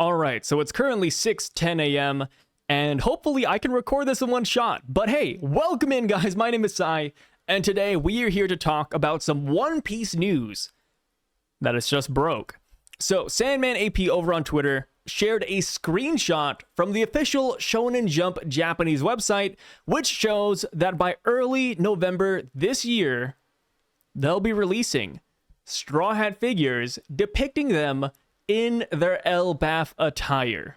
All right, so it's currently 6:10 a.m. and hopefully I can record this in one shot. But hey, welcome in, guys. My name is Sai, and today we are here to talk about some One Piece news that is just broke. So Sandman AP over on Twitter shared a screenshot from the official Shonen Jump Japanese website, which shows that by early November this year, they'll be releasing Straw Hat figures depicting them in their Elbaf attire.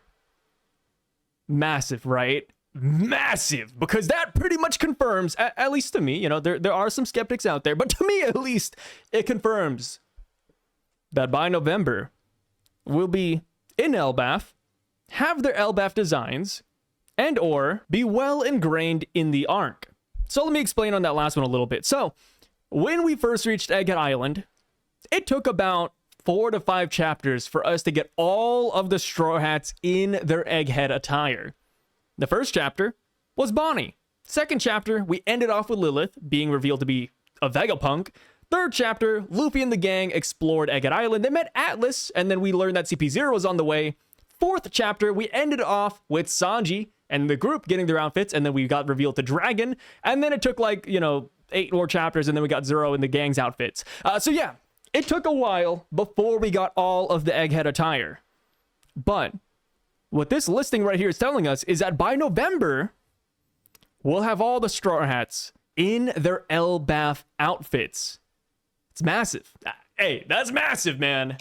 Massive, right? Massive, because that pretty much confirms, at least to me, you know, there are some skeptics out there, but to me at least, it confirms that by November, we'll be in Elbaf, have their Elbaf designs, and or be well ingrained in the arc. So let me explain on that last one a little bit. So, when we first reached Egghead Island, it took about 4 to 5 chapters for us to get all of the Straw Hats in their Egghead attire. The first chapter was Bonnie. Second chapter, we ended off with Lilith being revealed to be a Vegapunk. Third chapter, Luffy and the gang explored Egghead Island. They met Atlas, and then we learned that CP0 was on the way. Fourth chapter, we ended off with Sanji and the group getting their outfits, and then we got revealed to Dragon. And then it took 8 more chapters, and then we got Zoro and the gang's outfits. So yeah, it took a while before we got all of the Egghead attire. But what this listing right here is telling us is that by November, we'll have all the Straw Hats in their Elbaf outfits. It's massive. Hey, that's massive, man.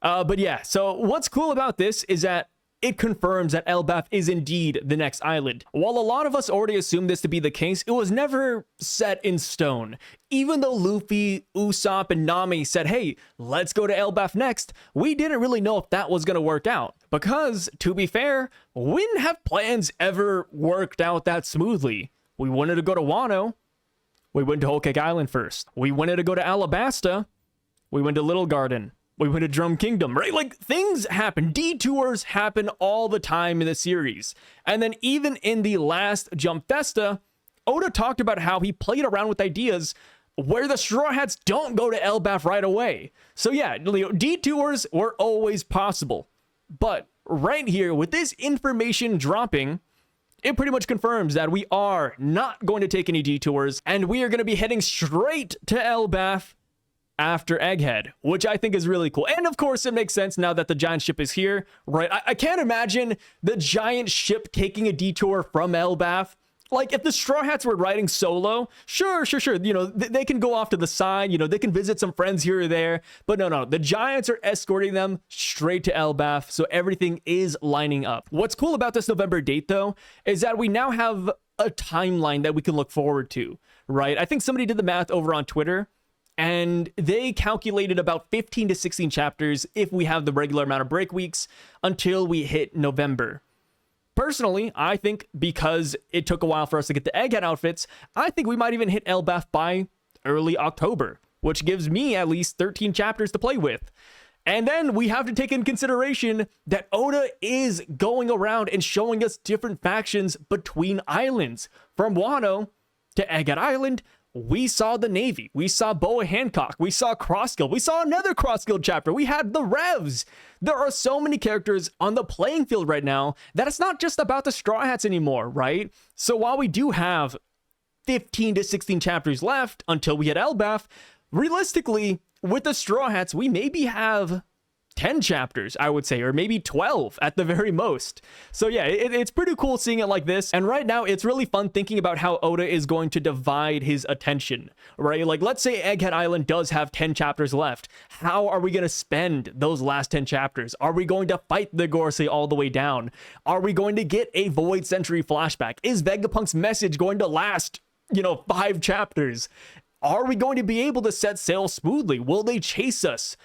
But yeah, so what's cool about this is that it confirms that Elbaf is indeed the next island. While a lot of us already assumed this to be the case, it was never set in stone. Even though Luffy, Usopp, and Nami said, hey, let's go to Elbaf next, we didn't really know if that was going to work out. Because, to be fair, we didn't have plans ever worked out that smoothly. We wanted to go to Wano. We went to Whole Cake Island first. We wanted to go to Alabasta. We went to Little Garden. We went to Drum Kingdom, right? Like, things happen. Detours happen all the time in the series. And then even in the last Jump Festa, Oda talked about how he played around with ideas where the Straw Hats don't go to Elbaf right away. So yeah, detours were always possible. But right here, with this information dropping, it pretty much confirms that we are not going to take any detours, and we are going to be heading straight to Elbaf after Egghead, which I think is really cool. And of course, it makes sense now that the giant ship is here, right? I can't imagine the giant ship taking a detour from Elbaf. Like, if the Straw Hats were riding solo, sure. You know, they can go off to the side, you know, they can visit some friends here or there. But no, the Giants are escorting them straight to Elbaf, so everything is lining up. What's cool about this November date, though, is that we now have a timeline that we can look forward to, right? I think somebody did the math over on Twitter, and they calculated about 15 to 16 chapters if we have the regular amount of break weeks until we hit November. Personally, I think because it took a while for us to get the Egghead outfits, I think we might even hit Elbaf by early October, which gives me at least 13 chapters to play with. And then we have to take in consideration that Oda is going around and showing us different factions between islands. From Wano to Egghead Island, we saw the Navy, we saw Boa Hancock, we saw Crossguild, we saw another Crossguild chapter, we had the Revs. There are so many characters on the playing field right now that it's not just about the Straw Hats anymore, right? So while we do have 15 to 16 chapters left until we hit Elbaf, realistically, with the Straw Hats, we maybe have 10 chapters, I would say, or maybe 12 at the very most. So yeah, it's pretty cool seeing it like this. And right now, it's really fun thinking about how Oda is going to divide his attention, right? Like, let's say Egghead Island does have 10 chapters left. How are we going to spend those last 10 chapters? Are we going to fight the Gorosei all the way down? Are we going to get a Void Century flashback? Is Vegapunk's message going to last, 5 chapters? Are we going to be able to set sail smoothly? Will they chase us?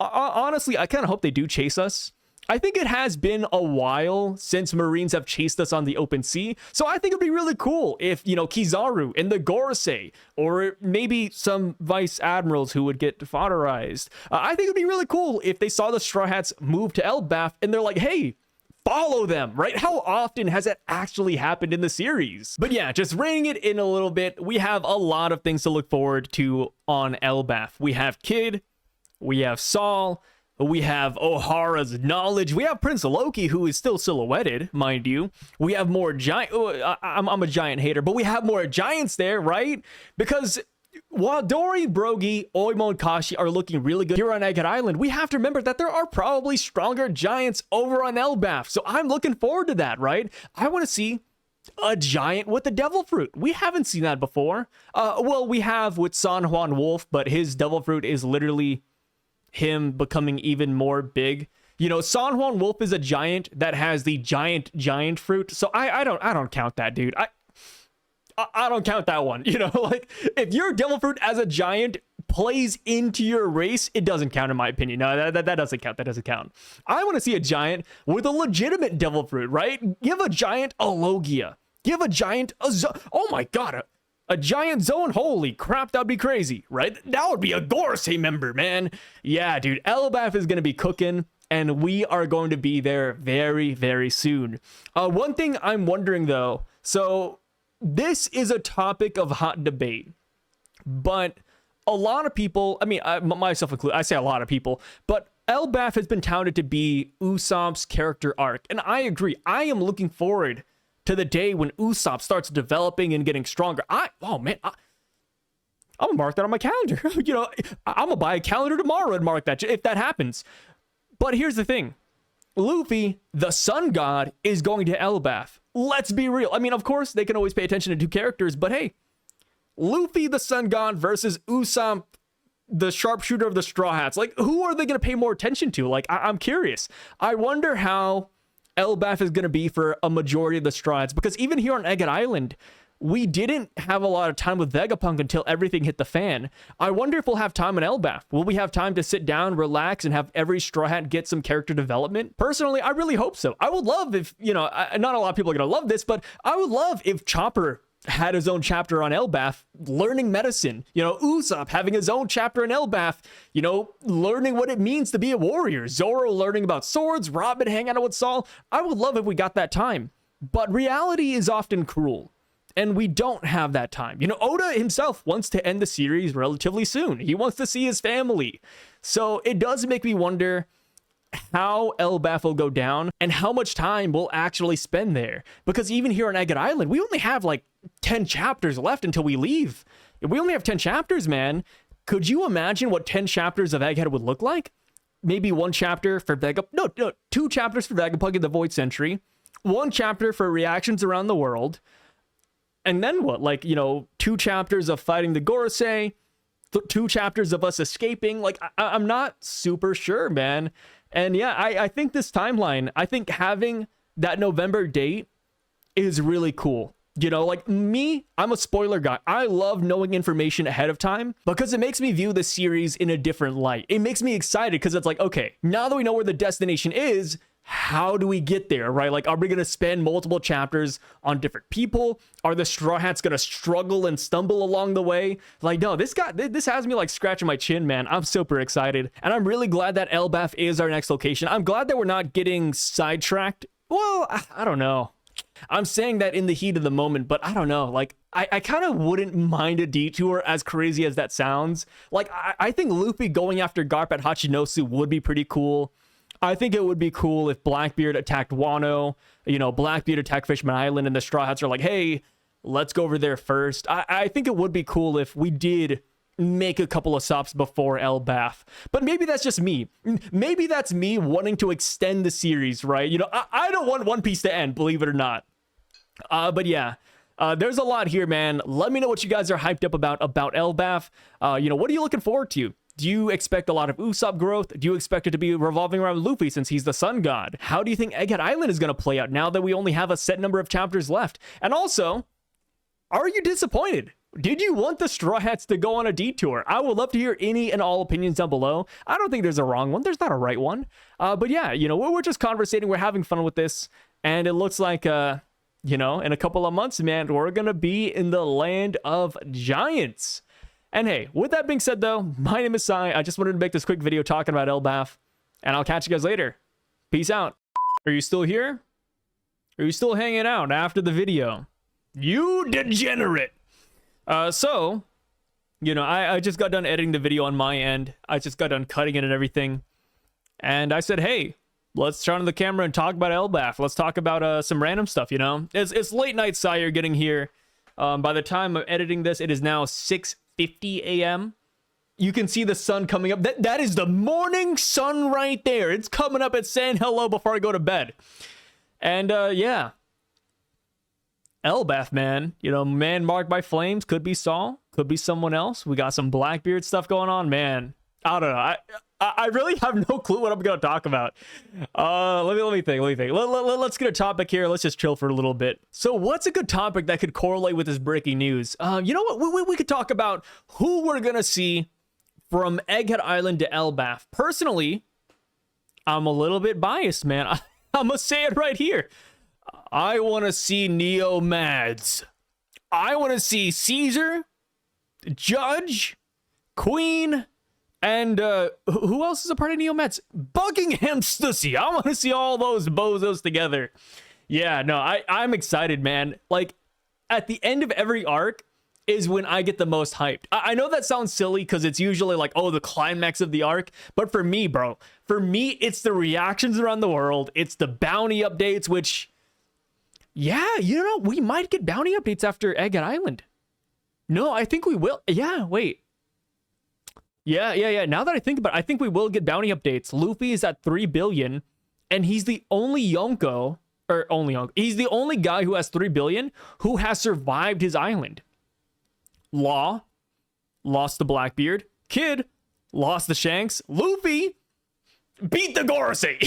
Honestly, I kind of hope they do chase us. I think it has been a while since Marines have chased us on the open sea, so I think it'd be really cool if, Kizaru and the Gorosei, or maybe some vice admirals who would get fodderized. I think it'd be really cool if they saw the Straw Hats move to Elbaf and they're like, hey, follow them, right? How often has that actually happened in the series? But yeah, just reining it in a little bit, we have a lot of things to look forward to on Elbaf. We have Kid, we have Saul, We have Ohara's knowledge. We have Prince Lowkey, who is still silhouetted, mind you. We have more giant. I'm a giant hater, but we have more giants there, right? Because while Dory, Brogy, Oimo, and Kashi are looking really good here on Egghead Island, we have to remember that there are probably stronger giants over on Elbaf. So I'm looking forward to that, right? I want to see a giant with the devil fruit. We haven't seen that before. Well, we have with San Juan Wolf, but his devil fruit is literally him becoming even more big. You know, San Juan Wolf is a giant that has the giant fruit. So I don't count that, dude. I don't count that one. You know, like if your devil fruit as a giant plays into your race, it doesn't count in my opinion. No, that doesn't count. That doesn't count. I want to see a giant with a legitimate devil fruit, right? Give a giant a Logia. Give a giant a oh my god, a giant zone. Holy crap, that'd be crazy, right? That would be a Gorosei member, man. Yeah, dude, Elbaf is gonna be cooking, and we are going to be there very, very soon. One thing I'm wondering though, so this is a topic of hot debate, but a lot of people, I mean, myself included, I say a lot of people, but Elbaf has been touted to be Usopp's character arc, and I agree. I am looking forward to the day when Usopp starts developing and getting stronger. I'm gonna mark that on my calendar. You know, I'm gonna buy a calendar tomorrow and mark that if that happens. But here's the thing. Luffy, the sun god, is going to Elbaf. Let's be real. I mean, of course, they can always pay attention to two characters, but hey, Luffy, the sun god, versus Usopp, the sharpshooter of the Straw Hats. Like, who are they going to pay more attention to? Like, I'm curious. I wonder how Elbaf is going to be for a majority of the Straw Hats, because even here on Egghead Island, we didn't have a lot of time with Vegapunk until everything hit the fan. I wonder if we'll have time in Elbaf. Will we have time to sit down, relax, and have every Straw Hat get some character development? Personally, I really hope so. I would love if, you know, not a lot of people are going to love this, but I would love if Chopper had his own chapter on Elbaf, learning medicine. You know, Usopp having his own chapter in Elbaf, you know, learning what it means to be a warrior. Zoro learning about swords, Robin hanging out with Saul. I would love if we got that time. But reality is often cruel, and we don't have that time. You know, Oda himself wants to end the series relatively soon. He wants to see his family. So it does make me wonder how Elbaf will go down and how much time we'll actually spend there. Because even here on Egghead Island, we only have like 10 chapters left until we leave. We only have 10 chapters, man. Could you imagine what 10 chapters of Egghead would look like? Maybe one chapter for Vegapunk. No, 2 chapters for Vegapunk in the Void Century. 1 chapter for reactions around the world. And then what? Like, you know, 2 chapters of fighting the Gorosei. 2 chapters of us escaping. Like, I'm not super sure, man. And yeah, I think this timeline, I think having that November date is really cool. You know, like me, I'm a spoiler guy. I love knowing information ahead of time because it makes me view the series in a different light. It makes me excited because it's like, okay, now that we know where the destination is, how do we get there, right? Like, are we going to spend multiple chapters on different people? Are the Straw Hats going to struggle and stumble along the way? Like, no, this has me like scratching my chin, man. I'm super excited. And I'm really glad that Elbaf is our next location. I'm glad that we're not getting sidetracked. Well, I don't know. I'm saying that in the heat of the moment, but I don't know. Like, I kind of wouldn't mind a detour, as crazy as that sounds. Like, I think Luffy going after Garp at Hachinosu would be pretty cool. I think it would be cool if Blackbeard attacked Wano, you know, Blackbeard attacked Fishman Island, and the Straw Hats are like, hey, let's go over there first. I think it would be cool if we did make a couple of stops before Elbaf. But maybe that's just me. Maybe that's me wanting to extend the series, right? You know, I don't want One Piece to end, believe it or not. But yeah, there's a lot here, man. Let me know what you guys are hyped up about Elbaf. You know, what are you looking forward to? Do you expect a lot of Usopp growth? Do you expect it to be revolving around Luffy since he's the sun god? How do you think Egghead Island is going to play out now that we only have a set number of chapters left? And also, are you disappointed? Did you want the Straw Hats to go on a detour? I would love to hear any and all opinions down below. I don't think there's a wrong one. There's not a right one. But yeah, you know, we're just conversating. We're having fun with this. And it looks like, you know, in a couple of months, man, we're going to be in the land of giants. And hey, with that being said, though, my name is Sai. I just wanted to make this quick video talking about Elbaf, and I'll catch you guys later. Peace out. Are you still here? Are you still hanging out after the video? You degenerate! So, you know, I just got done editing the video on my end. I just got done cutting it and everything. And I said, hey, let's turn on the camera and talk about Elbaf. Let's talk about some random stuff, you know? It's late night, Sire, getting here. By the time I'm editing this, it is now 6:50 a.m. You can see the sun coming up. That is the morning sun right there. It's coming up. It's saying hello before I go to bed. And yeah. Elbaf, man. You know, man marked by flames. Could be Saul. Could be someone else. We got some Blackbeard stuff going on, man. I don't know. I really have no clue what I'm going to talk about. Let me think. Let's get a topic here. Let's just chill for a little bit. So what's a good topic that could correlate with this breaking news? You know what? We could talk about who we're going to see from Egghead Island to Elbaf. Personally, I'm a little bit biased, man. I'm going to say it right here. I want to see Neo Mads. I want to see Caesar, Judge, Queen, and who else is a part of Neo Mads? Buckingham Stussy. I want to see all those bozos together. Yeah, no, I'm excited, man. Like, at the end of every arc is when I get the most hyped. I know that sounds silly because it's usually like, oh, the climax of the arc. But for me, bro, it's the reactions around the world. It's the bounty updates, which, yeah, you know, we might get bounty updates after Egghead Island. No, I think we will. Yeah, wait. Yeah. Now that I think about it, I think we will get bounty updates. Luffy is at 3 billion, and he's the only Yonko, he's the only guy who has 3 billion who has survived his island. Law lost the Blackbeard. Kid lost the Shanks. Luffy beat the Gorosei.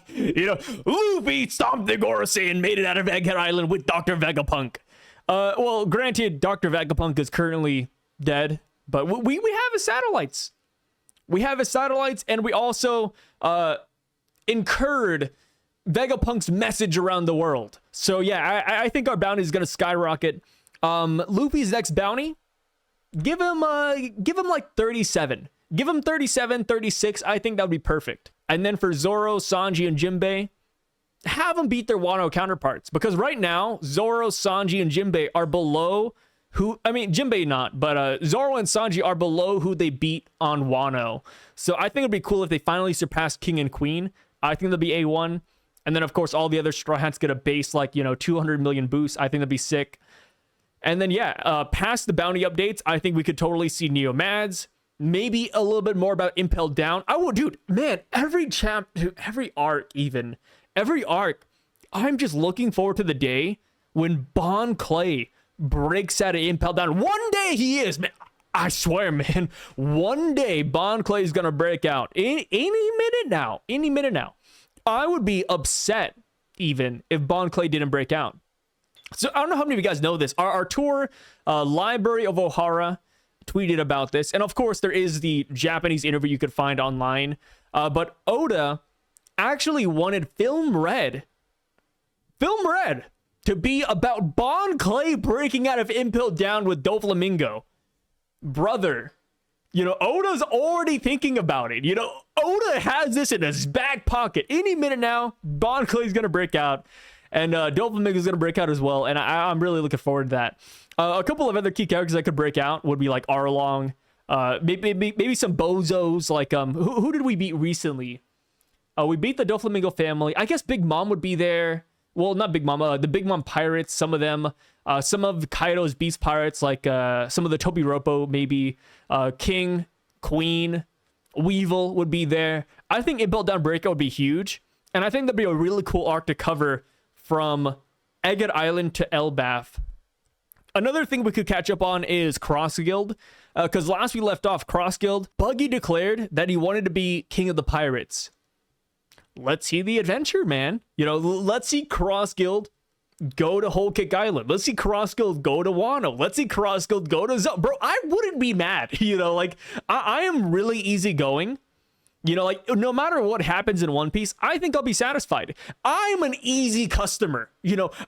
You know, Luffy stomped the Gorosei and made it out of Egghead Island with Dr. Vegapunk. Well, granted, Dr. Vegapunk is currently dead, but we have his satellites. We have his satellites, and we also incurred Vegapunk's message around the world. So yeah, I think our bounty is going to skyrocket. Luffy's next bounty, give him like 37. Give him 37, 36. I think that would be perfect. And then for Zoro, Sanji, and Jinbei, have them beat their Wano counterparts. Because right now, Zoro, Sanji, and Jinbei are below Jinbei not, but Zoro and Sanji are below who they beat on Wano. So I think it'd be cool if they finally surpass King and Queen. I think they'll be A1. And then, of course, all the other Straw Hats get a base, like, 200 million boost. I think that'd be sick. And then, yeah, past the bounty updates, I think we could totally see Neo Mads. Maybe a little bit more about Impel Down. Dude, man, every arc, I'm just looking forward to the day when Bon Clay breaks out of Impel Down. One day he is, man. I swear, man. One day Bon Clay is going to break out. Any minute now. I would be upset even if Bon Clay didn't break out. So I don't know how many of you guys know this. Our tour, Library of Ohara, tweeted about this. And of course, there is the Japanese interview you could find online. But Oda actually wanted Film Red to be about Bon Clay breaking out of Impel Down with Doflamingo. Brother, Oda's already thinking about it. Oda has this in his back pocket. Any minute now, Bon Clay's going to break out. And Doflamingo is going to break out as well. And I'm really looking forward to that. A couple of other key characters that could break out would be like Arlong. Maybe some bozos. Like, who did we beat recently? We beat the Doflamingo family. I guess Big Mom would be there. Well, not Big Mom. The Big Mom pirates, some of them. Some of Kaido's beast pirates, like some of the Tobiropo, maybe. King, Queen, Weevil would be there. I think Impel Down Breakout would be huge. And I think that'd be a really cool arc to cover from Egghead Island to Elbaf. Another thing we could catch up on is Cross Guild. Because last we left off, Cross Guild, Buggy declared that he wanted to be king of the pirates. Let's see the adventure, man. Let's see Cross Guild go to Whole Cake Island. Let's see Cross Guild go to Wano. Let's see Cross Guild go to Bro, I wouldn't be mad. I am really easygoing. No matter what happens in One Piece, I think I'll be satisfied. I'm an easy customer.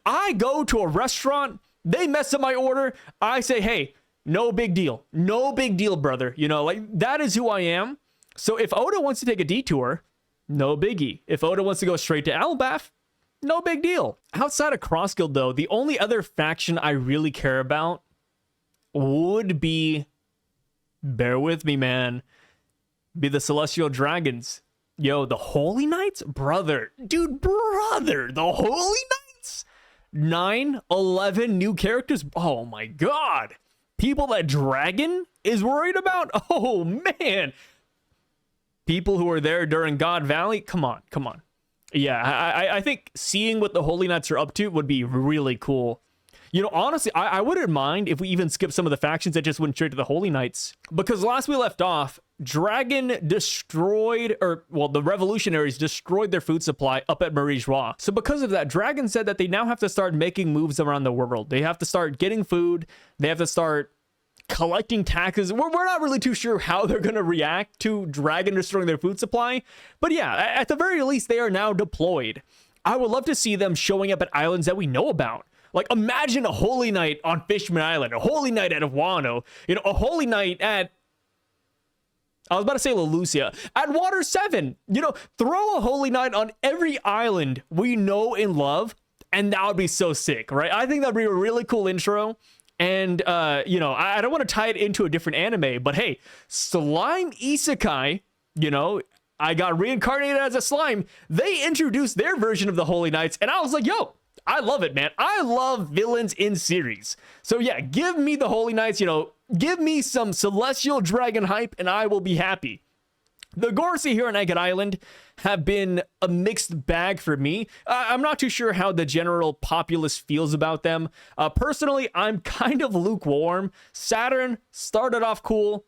I go to a restaurant, they mess up my order, I say, hey, no big deal. No big deal, brother. That is who I am. So if Oda wants to take a detour, no biggie. If Oda wants to go straight to Elbaf, no big deal. Outside of Cross Guild, though, the only other faction I really care about would be, bear with me, man, be the Celestial Dragons. Yo, the Holy Knights? Brother. Dude, brother. The Holy Knights? 9, 11 new characters? Oh my god. People that Dragon is worried about? Oh man. People who were there during God Valley? Come on, come on. Yeah, I think seeing what the Holy Knights are up to would be really cool. You know, honestly, I wouldn't mind if we even skip some of the factions that just went straight to the Holy Knights. Because last we left off, Dragon destroyed, or, well, the revolutionaries destroyed their food supply up at Marie Joie. So because of that, Dragon said that they now have to start making moves around the world. They have to start getting food. They have to start collecting taxes. We're not really too sure how they're going to react to Dragon destroying their food supply. But yeah, at the very least, they are now deployed. I would love to see them showing up at islands that we know about. Like, imagine a Holy Knight on Fishman Island, a Holy Knight at Wano, you know, a Holy Knight at, I was about to say Lelucia, at Water 7. You know, throw a Holy Knight on every island we know and love, and that would be so sick, right? I think that'd be a really cool intro. And, you know, I don't want to tie it into a different anime, but hey, Slime Isekai, you know, I got reincarnated as a slime. They introduced their version of the Holy Knights, and I was like, yo, I love it, man. I love villains in series. So yeah, give me the Holy Knights, you know, give me some Celestial Dragon hype, and I will be happy. The Gorosei here on Agate Island have been a mixed bag for me. I'm not too sure how the general populace feels about them. Personally, I'm kind of lukewarm. Saturn started off cool,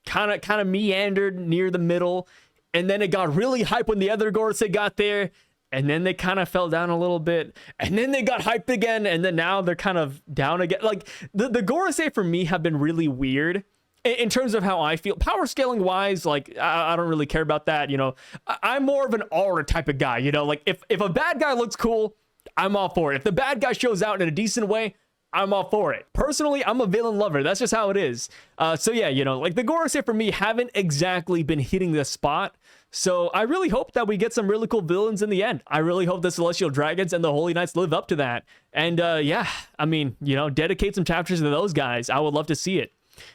kind of meandered near the middle, and then it got really hype when the other Gorosei got there, and then they kind of fell down a little bit, and then they got hyped again, and then now they're kind of down again. Like, the Gorosei for me have been really weird in terms of how I feel. Power scaling wise, like, I don't really care about that, you know. I'm more of an aura type of guy, you know. Like, if a bad guy looks cool, I'm all for it. If the bad guy shows out in a decent way, I'm all for it. Personally, I'm a villain lover. That's just how it is. So yeah, you know, like, the Gorosei for me haven't exactly been hitting the spot. So I really hope that we get some really cool villains in the end. I really hope the Celestial Dragons and the Holy Knights live up to that. And yeah, I mean, you know, dedicate some chapters to those guys. I would love to see it.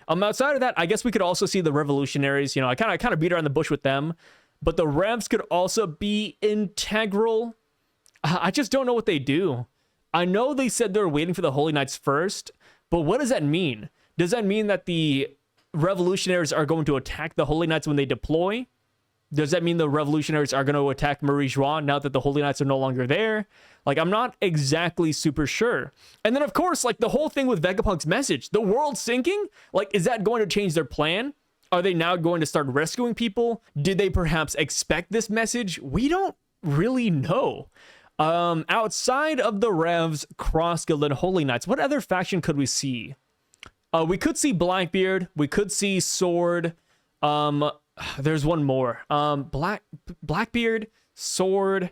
Outside of that, I guess we could also see the Revolutionaries. You know, I kind of beat around the bush with them, but the Revs could also be integral. I just don't know what they do. I know they said they're waiting for the Holy Knights first, but what does that mean? Does that mean that the Revolutionaries are going to attack the Holy Knights when they deploy? Does that mean the Revolutionaries are going to attack Marie Joie now that the Holy Knights are no longer there? Like, I'm not exactly super sure. And then, of course, like, the whole thing with Vegapunk's message, the world sinking? Like, is that going to change their plan? Are they now going to start rescuing people? Did they perhaps expect this message? We don't really know. Outside of the Revs, Crossguild, and Holy Knights, what other faction could we see? We could see Blackbeard. We could see Sword. There's one more. Blackbeard, Sword.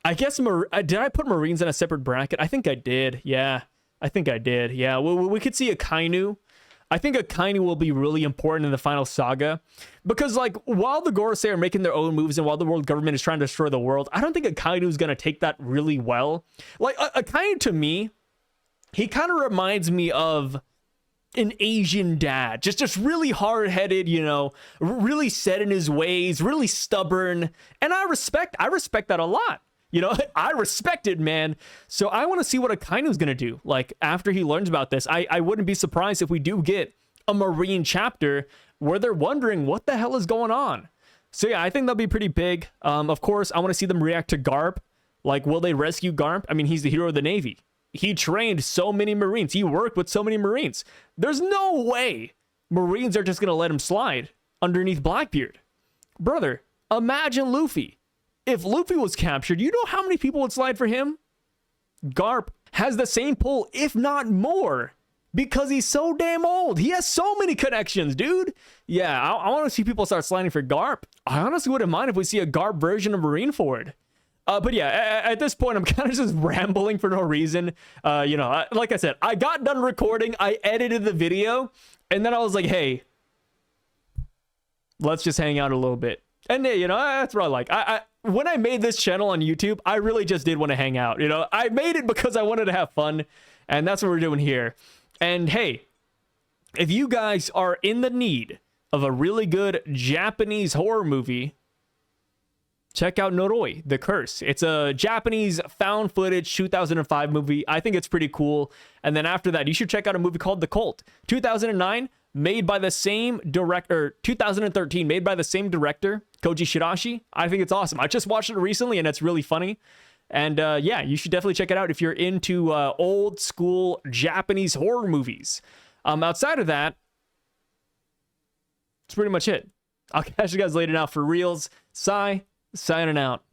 I guess, did I put Marines in a separate bracket? I think I did. Yeah, I think I did. Yeah, we could see Akainu. I think Akainu will be really important in the final saga. Because, like, while the Gorosei are making their own moves and while the world government is trying to destroy the world, I don't think Akainu is going to take that really well. Like, Akainu, to me, he kind of reminds me of an Asian dad, just really hard-headed, you know, really set in his ways, really stubborn, and I respect that a lot. You know, I respect it, man. So I want to see what Akainu's gonna do. Like, after he learns about this, I wouldn't be surprised if we do get a Marine chapter where they're wondering what the hell is going on. So yeah, I think that'll be pretty big. Of course, I want to see them react to Garp. Like, will they rescue Garp? I mean, he's the hero of the Navy. He trained so many Marines. He worked with so many Marines. There's no way Marines are just going to let him slide underneath Blackbeard. Brother, imagine Luffy. If Luffy was captured, you know how many people would slide for him? Garp has the same pull, if not more, because he's so damn old. He has so many connections, dude. Yeah, I want to see people start sliding for Garp. I honestly wouldn't mind if we see a Garp version of Marineford. But yeah, at this point, I'm kind of just rambling for no reason. You know, like I said, I got done recording, I edited the video, and then I was like, hey, let's just hang out a little bit. And you know, that's what I like. When I made this channel on YouTube, I really just did want to hang out. You know, I made it because I wanted to have fun, and that's what we're doing here. And hey, if you guys are in the need of a really good Japanese horror movie, check out Noroi, The Curse. It's a Japanese found footage 2005 movie. I think it's pretty cool. And then after that, you should check out a movie called The Cult. 2009, made by the same director. 2013, made by the same director, Koji Shirashi. I think it's awesome. I just watched it recently, and it's really funny. And yeah, you should definitely check it out if you're into old school Japanese horror movies. Outside of that, that's pretty much it. I'll catch you guys later now for reals. Signing out.